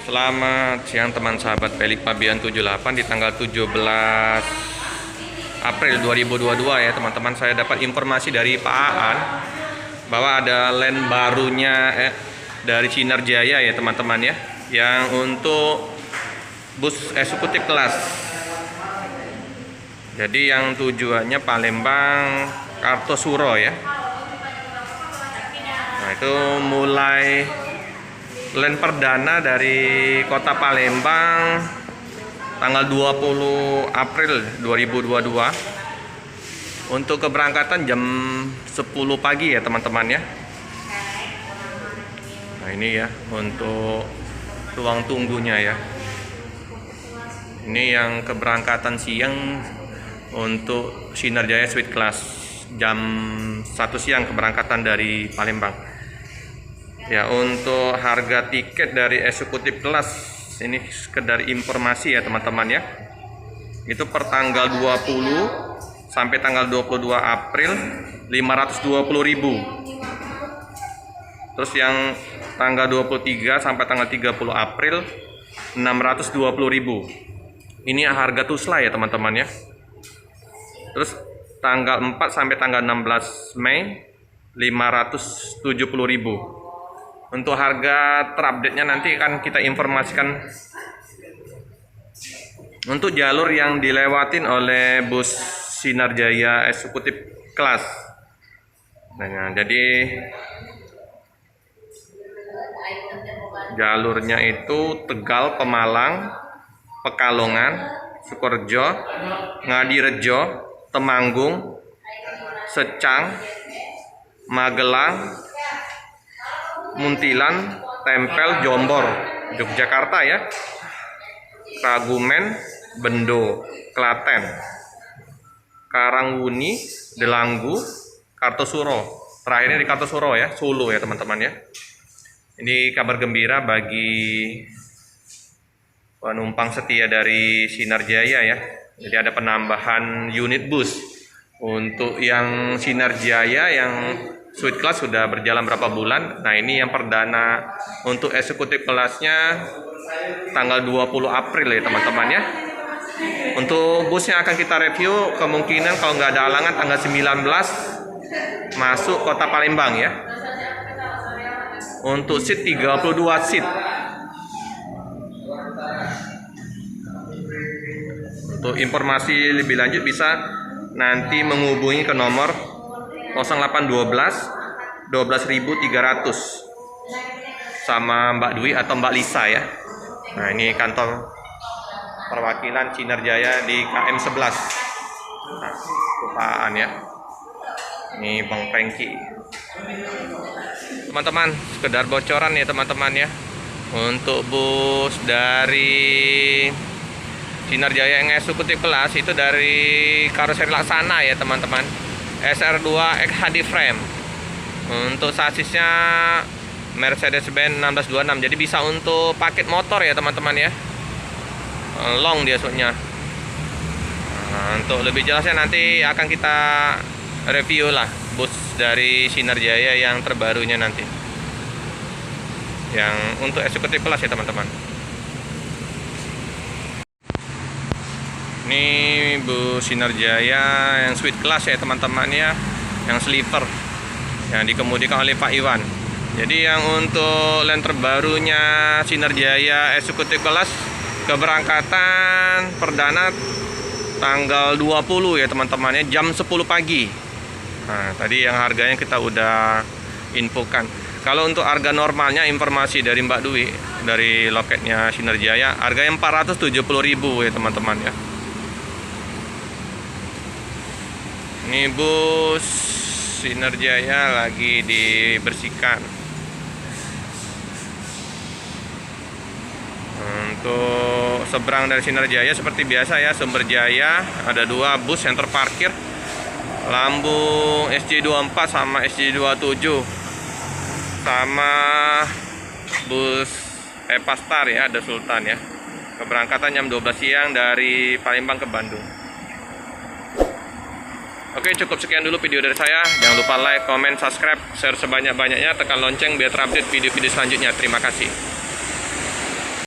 Selamat siang teman sahabat Pelik Pabian 78 di tanggal 17 April 2022 ya teman-teman. Saya dapat informasi dari Pak Aan bahwa ada land barunya dari Sinar Jaya ya teman-teman ya, yang untuk bus eksekutif kelas. Jadi yang tujuannya Palembang Kartosuro ya. Nah, itu mulai land perdana dari Kota Palembang tanggal 20 April 2022 untuk keberangkatan jam 10 pagi ya teman-teman ya. Nah, ini ya untuk ruang tunggunya ya. Ini yang keberangkatan siang untuk Sinar Jaya Suite Class jam 1 siang keberangkatan dari Palembang. Ya, untuk harga tiket dari eksekutif kelas ini sekedar informasi ya teman-teman ya. Itu per tanggal 20 sampai tanggal 22 April 520.000. Terus yang tanggal 23 sampai tanggal 30 April 620.000. Ini harga tusla ya teman-teman ya. Terus tanggal 4 sampai tanggal 16 Mei 570.000. Untuk harga terupdate-nya nanti akan kita informasikan. Untuk jalur yang dilewatin oleh bus Sinar Jaya eksekutif kelas. Nah, jadi jalurnya itu Tegal, Pemalang, Pekalongan, Sukorejo, Ngadirejo, Temanggung, Secang, Magelang, Muntilan, Tempel, Jombor, Yogyakarta ya, Ragumen, Bendo, Klaten, Karangwuni, Delanggu, Kartosuro. Terakhirnya di Kartosuro ya, Solo ya teman-teman ya. Ini kabar gembira bagi penumpang setia dari Sinar Jaya ya. Jadi ada penambahan unit bus. Untuk yang Sinar Jaya yang Suite Class sudah berjalan berapa bulan. Nah, ini yang perdana untuk eksekutif kelasnya tanggal 20 April ya teman-teman ya. Untuk busnya akan kita review, kemungkinan kalau nggak ada halangan tanggal 19 masuk Kota Palembang ya. Untuk seat 32 seat. Untuk informasi lebih lanjut bisa nanti menghubungi ke nomor 0812 12.300 sama Mbak Dwi atau Mbak Lisa ya. Nah, ini kantor perwakilan Sinar Jaya di KM 11. Nah, Kupaan ya. Ini Bang Franky. Teman-teman, sekedar bocoran ya teman-teman ya. Untuk bus dari Sinar Jaya yang eksekutif kelas itu dari karoseri Laksana ya teman-teman. SR2 XHD frame. Untuk sasisnya Mercedes-Benz 1626. Jadi bisa untuk paket motor ya teman-teman ya. Long dia soalnya. Nah, untuk lebih jelasnya nanti akan kita review lah bus dari Sinar Jaya yang terbarunya nanti. Yang untuk eksekutif kelas ya teman-teman. Ini bus Sinar Jaya yang Suite Class ya teman-teman ya, yang sleeper yang dikemudikan oleh Pak Iwan. Jadi yang untuk land terbarunya Sinar Jaya eksekutif kelas keberangkatan perdana tanggal 20 ya teman-teman ya, jam 10 pagi. Nah, tadi yang harganya kita udah infokan. Kalau untuk harga normalnya informasi dari Mbak Dwi dari loketnya Sinar Jaya, harganya 470.000 ya teman-teman ya. Ini bus Sinar Jaya lagi dibersihkan. Untuk seberang dari Sinar Jaya seperti biasa ya, Sumber Jaya ada 2 bus yang terparkir. Lambung SJ24 sama SJ27. Sama bus Epastar ya, ada Sultan ya. Keberangkatan jam 12 siang dari Palembang ke Bandung. Oke, cukup sekian dulu video dari saya. Jangan lupa like, comment, subscribe, share sebanyak-banyaknya, tekan lonceng biar terupdate video-video selanjutnya. Terima kasih.